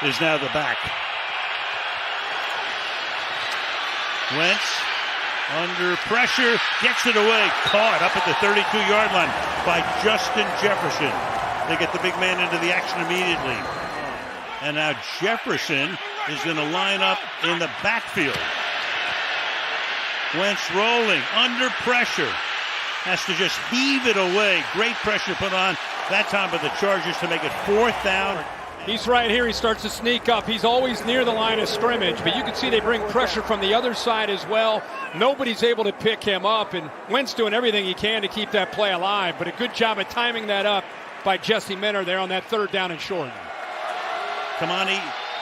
is now the back. Wentz under pressure, gets it away, caught up at the 32-yard line by Justin Jefferson. They get the big man into the action immediately. And now Jefferson is going to line up in the backfield. Wentz rolling, under pressure. Has to just heave it away. Great pressure put on that time by the Chargers to make it 4th down. He's right here. He starts to sneak up. He's always near the line of scrimmage, but you can see they bring pressure from the other side as well. Nobody's able to pick him up, and Wentz doing everything he can to keep that play alive, but a good job of timing that up by Jesse Minter there on that 3rd down and short. Kamani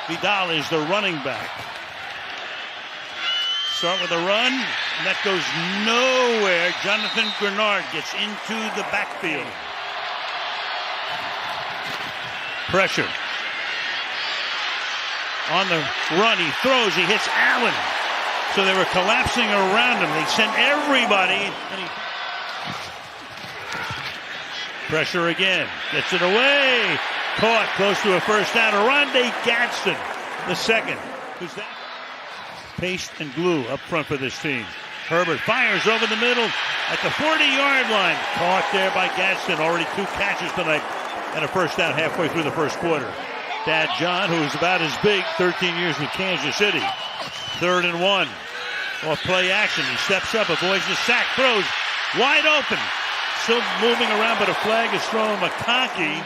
Vidal is the running back. Start with a run, and that goes nowhere. Jonathan Grenard gets into the backfield. Pressure. On the run, he throws, he hits Allen. So they were collapsing around him. They sent everybody. Pressure again. Gets it away. Caught close to a 1st down. Oronde Gadsden, the second. Who's that? Paste and glue up front for this team. Herbert fires over the middle at the 40-yard line. Caught there by Gadsden. Already 2 catches tonight and a 1st down halfway through the 1st quarter. Dad John, who's about as big, 13 years with Kansas City. 3rd and 1. Off play action. He steps up, avoids the sack, throws wide open. Still moving around, but a flag is thrown. McConkey,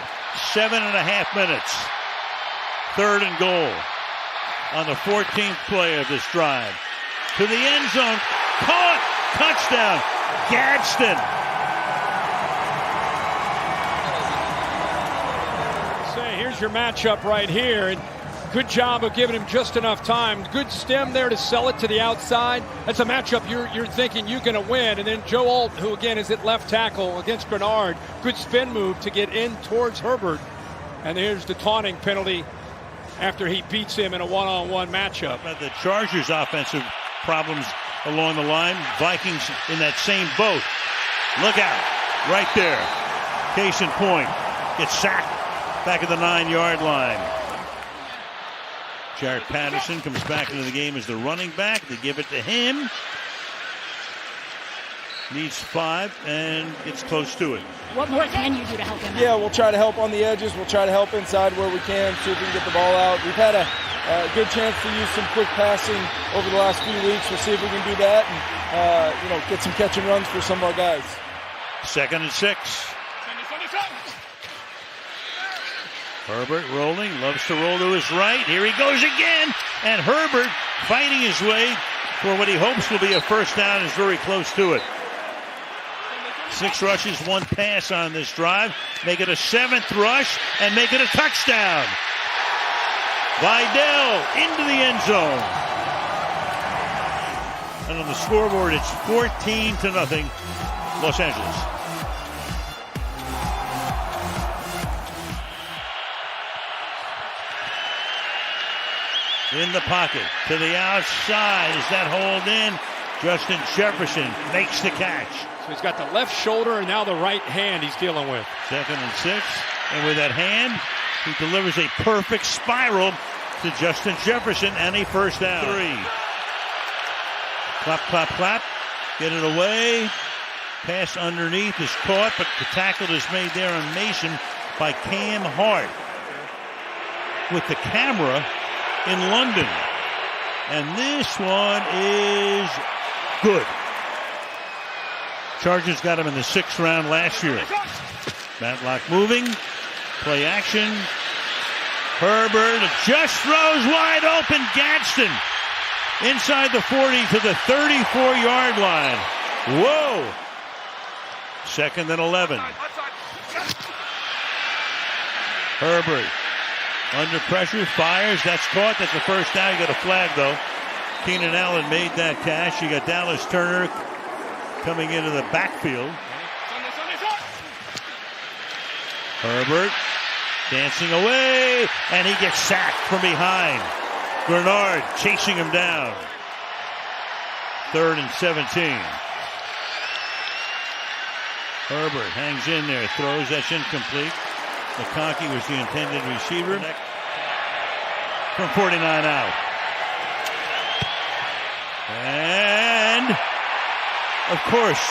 7.5 minutes. 3rd and goal on the 14th play of this drive. To the end zone. Caught. Touchdown. Gadsden. Here's your matchup right here. And good job of giving him just enough time. Good stem there to sell it to the outside. That's a matchup you're thinking you're going to win. And then Joe Alt, who again is at left tackle against Grenard. Good spin move to get in towards Herbert. And here's the taunting penalty after he beats him in a one-on-one matchup. The Chargers' offensive problems along the line. Vikings in that same boat. Look out. Right there. Case in point. Gets sacked back at the 9-yard line. Jared Patterson comes back into the game as the running back. They give it to him. Needs 5 and gets close to it. What more can you do to help him out? Yeah, we'll try to help on the edges. We'll try to help inside where we can, see if we can get the ball out. We've had a good chance to use some quick passing over the last few weeks. We'll see if we can do that and get some catch and runs for some of our guys. 2nd and 6. Herbert rolling, loves to roll to his right. Here he goes again. And Herbert fighting his way for what he hopes will be a 1st down, is very close to it. 6 rushes, 1 pass on this drive. Make it a 7th rush and make it a touchdown. Vidal into the end zone. And on the scoreboard, it's 14-0, Los Angeles. In the pocket, to the outside. Is that hold in? Justin Jefferson makes the catch. So he's got the left shoulder and now the right hand he's dealing with. 2nd and 6. And with that hand, he delivers a perfect spiral to Justin Jefferson and a 1st down. 3. Clap, clap, clap. Get it away. Pass underneath is caught, but the tackle is made there on Mason by Cam Hart. With the camera in London. And this one is good. Chargers got him in the 6th round last year. Matlock moving. Play action. Herbert just throws wide open. Gadsden inside the 40 to the 34-yard line. Whoa. 2nd and 11. Herbert under pressure, fires. That's caught. That's the 1st down. You got a flag, though. Keenan Allen made that catch. You got Dallas Turner coming into the backfield. Herbert dancing away, and he gets sacked from behind. Grenard chasing him down. 3rd and 17. Herbert hangs in there, throws. That's incomplete. McConkey was the intended receiver. from 49 out. And, of course,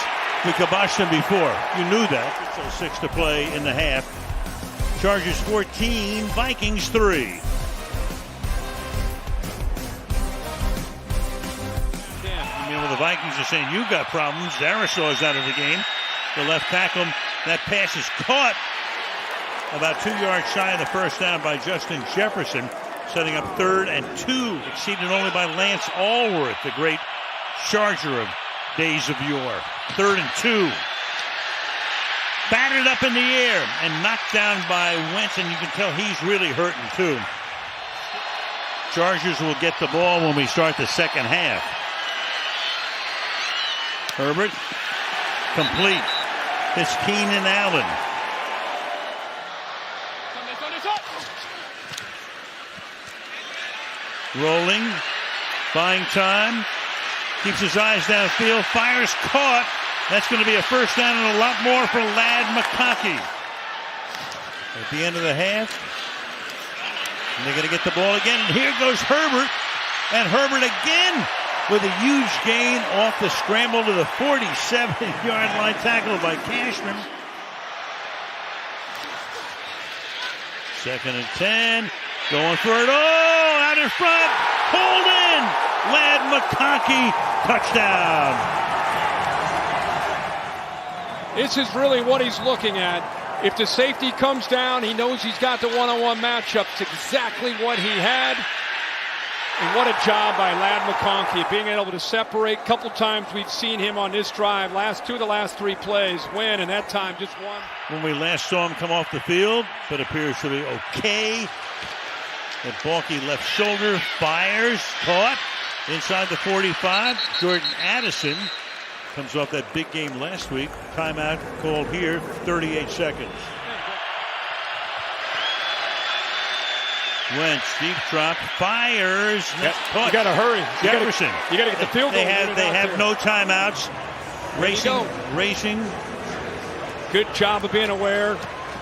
we kiboshed them before. You knew that. So 6 to play in the half. Chargers 14, Vikings 3. The Vikings are saying, you've got problems. Darisaw is out of the game. The left tackle, that pass is caught about 2 yards shy of the first down by Justin Jefferson, setting up 3rd and 2, exceeded only by Lance Allworth, the great Charger of days of yore. 3rd and 2. Batted up in the air and knocked down by Wentz, and you can tell he's really hurting too. Chargers will get the ball when we start the second half. Herbert, complete. It's Keenan Allen. Rolling, buying time, keeps his eyes downfield, fires, caught. That's going to be a first down and a lot more for Ladd McConkey. At the end of the half, and they're going to get the ball again. And here goes Herbert, and Herbert again with a huge gain off the scramble to the 47-yard line, tackled by Cashman. 2nd and 10, going for it all, out in front, pulled in, Ladd McConkey, touchdown. This is really what he's looking at. If the safety comes down, he knows he's got the one-on-one matchup. It's exactly what he had. And what a job by Ladd McConkey, being able to separate. A couple times we've seen him on this drive, the last 3 plays, win, and that time just one. When we last saw him come off the field, but appears to be okay. That bulky left shoulder, fires, caught inside the 45. Jordan Addison comes off that big game last week. Timeout called here, 38 seconds. Wentz, deep drop, fires. You got to hurry. Jefferson. You got to get the field goal. They have no timeouts. Racing. Good job of being aware.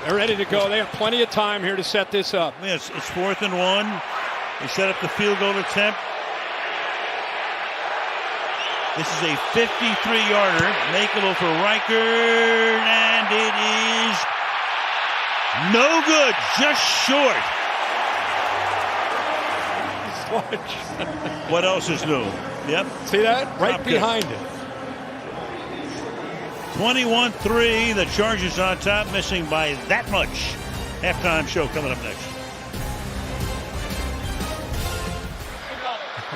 They're ready to go. They have plenty of time here to set this up. Yes, it's 4th and 1. They set up the field goal attempt. This is a 53-yarder. Makelo for Reichard, and it is no good, just short. What else is new? Yep. See that? Right behind it. 21-3. The Chargers on top, missing by that much. Halftime show coming up next.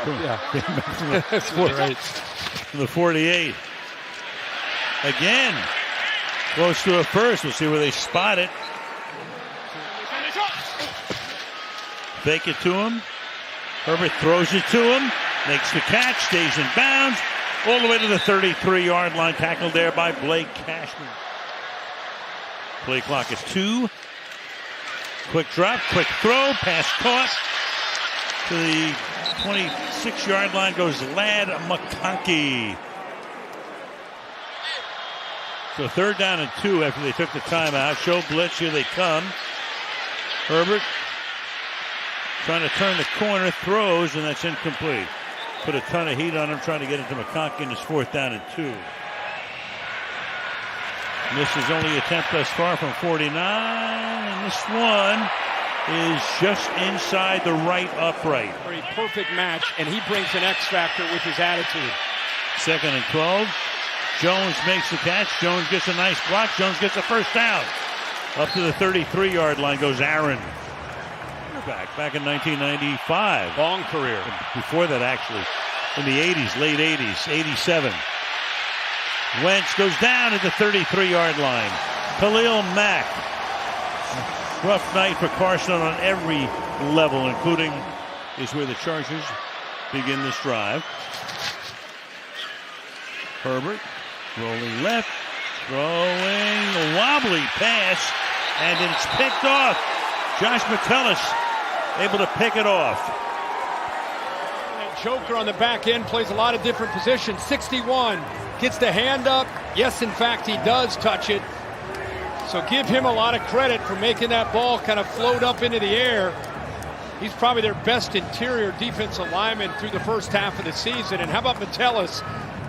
Yeah. That's right. The 48. Again. Close to a first. We'll see where they spot it. Fake it to him. Herbert throws it to him. Makes the catch. Stays in bounds. All the way to the 33-yard line. Tackled there by Blake Cashman. Play clock is 2. Quick drop. Quick throw. Pass caught. To the 26-yard line goes Ladd McConkey. So 3rd down and 2 after they took the timeout. Show blitz. Here they come. Herbert trying to turn the corner. Throws, and that's incomplete. Put a ton of heat on him trying to get into McConkey, and it's 4th down and 2. And this is only attempt thus far from 49. And this one is just inside the right upright. A perfect match, and he brings an X factor with his attitude. 2nd and 12. Jones makes the catch. Jones gets a nice block. Jones gets a first down. Up to the 33-yard line goes Aaron. Back in 1995. Long career. Before that, actually. In the 80s, late 80s, 87. Wentz goes down at the 33-yard line. Khalil Mack. Rough night for Carson on every level, including is where the Chargers begin this drive. Herbert rolling left, throwing a wobbly pass, and it's picked off. Josh Metellus able to pick it off. That Joker on the back end plays a lot of different positions. 61 gets the hand up. Yes, in fact, he does touch it. So give him a lot of credit for making that ball kind of float up into the air. He's probably their best interior defensive lineman through the first half of the season. And how about Metellus?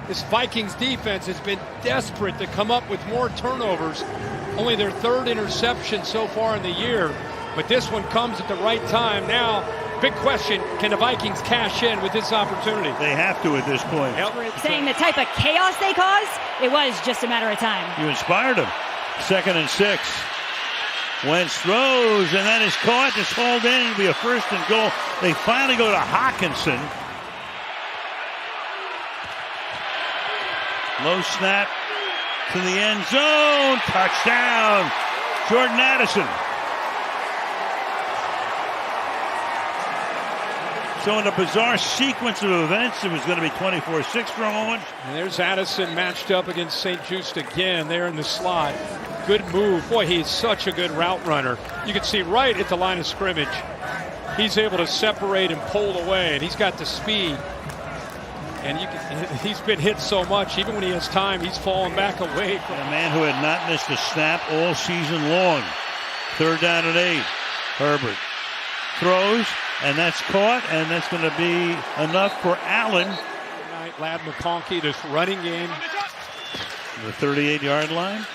This Vikings defense has been desperate to come up with more turnovers. Only their third interception so far in the year. But this one comes at the right time. Now, big question, can the Vikings cash in with this opportunity? They have to at this point. Saying the type of chaos they caused, it was just a matter of time. You inspired them. 2nd and 6. Wentz throws, and that is caught. It's hauled in. It'll be a 1st and goal. They finally go to Hawkinson. Low snap to the end zone. Touchdown. Jordan Addison. So in a bizarre sequence of events, it was going to be 24-6 for a moment. And there's Addison matched up against St. Just again there in the slot. Good move. Boy, he's such a good route runner. You can see right at the line of scrimmage. He's able to separate and pull away, and he's got the speed. And he's been hit so much, even when he has time, he's falling back away. From a man who had not missed a snap all season long. 3rd down and 8. Herbert throws, and that's caught, and that's going to be enough for Allen. Lad McConkey, this running game. The 38-yard line.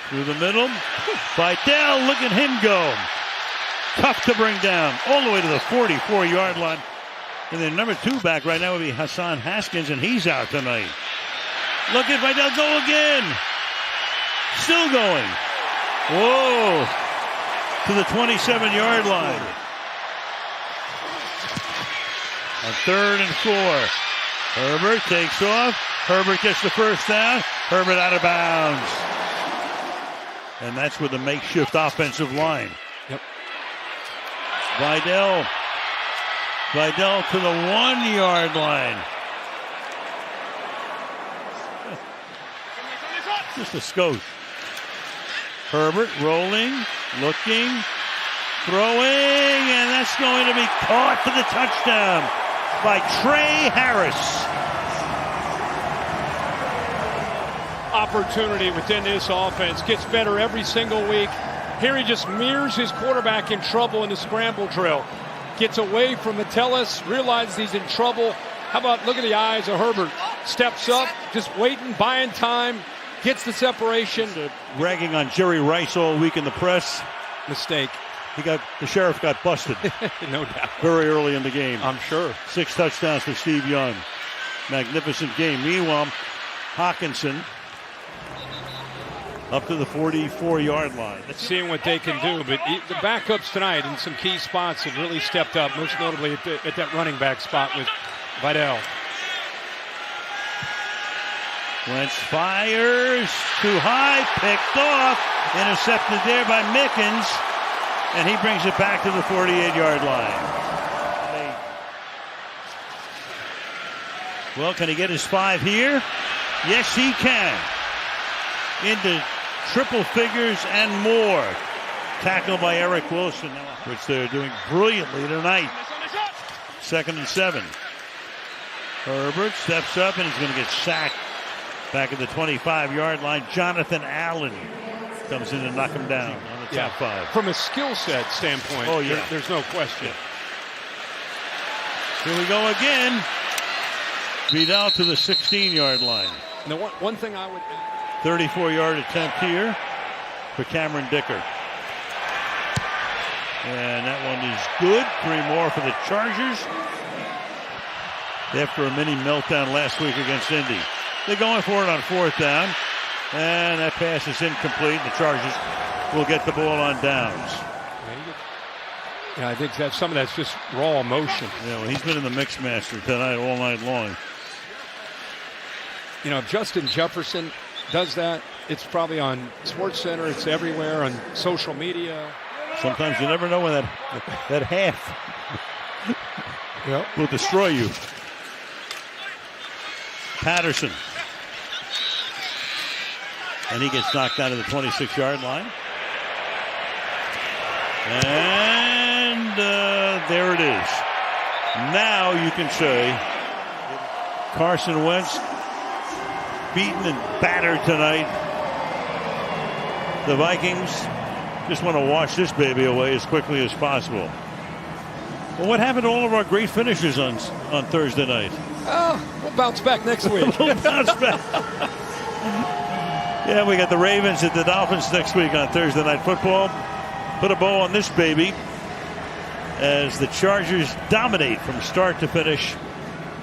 Through the middle. Vidal, look at him go. Tough to bring down. All the way to the 44-yard line. And then number 2 back right now would be Hassan Haskins, and he's out tonight. Look at Vidal go again. Still going. Whoa. To the 27-yard line. On 3rd and 4. Herbert takes off. Herbert gets the 1st down. Herbert out of bounds. And that's with the makeshift offensive line. Yep. Vidal to the 1-yard line. Just a skosh. Herbert rolling, looking, throwing, and that's going to be caught for the touchdown by Trey Harris. Opportunity within this offense gets better every single week. Here he just mirrors his quarterback in trouble in the scramble drill. Gets away from Metellus, realizes he's in trouble. How about, look at the eyes of Herbert. Steps up, just waiting, buying time, gets the separation. Ragging on Jerry Rice all week in the press. Mistake. The sheriff got busted. No doubt. Very early in the game. I'm sure. 6 touchdowns for Steve Young. Magnificent game. Meanwhile, Hawkinson up to the 44-yard line. Seeing what they can do, but the backups tonight in some key spots have really stepped up, most notably at that running back spot with Vidal. Wentz fires too high, picked off, intercepted there by Mickens, and he brings it back to the 48-yard line. Well, can he get his 5 here? Yes, he can. Into triple figures and more. Tackled by Eric Wilson, which they're doing brilliantly tonight. 2nd and 7. Herbert steps up and he's going to get sacked back at the 25-yard line. Jonathan Allen comes in to knock him down on the top 5. From a skill set standpoint, there's no question. Here we go again. Vidal to the 16-yard line. Now, one thing I would add. 34-yard attempt here for Cameron Dicker. And that one is good. 3 more for the Chargers. After a mini meltdown last week against Indy. They're going for it on 4th down. And that pass is incomplete. The Chargers will get the ball on downs. Yeah, I think that some of that's just raw emotion. Yeah, well, he's been in the Mixmaster tonight all night long. You know, if Justin Jefferson does that, it's probably on SportsCenter, it's everywhere on social media. Sometimes you never know when that half will destroy you. Patterson. And he gets knocked out of the 26-yard line. And there it is. Now you can say Carson Wentz beaten and battered tonight. The Vikings just want to wash this baby away as quickly as possible. Well, what happened to all of our great finishers on Thursday night? Oh, we'll bounce back next week. We'll bounce back. Yeah, we got the Ravens at the Dolphins next week on Thursday Night Football. Put a bow on this baby as the Chargers dominate from start to finish.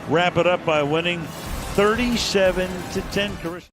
Wrap it up by winning 37-10.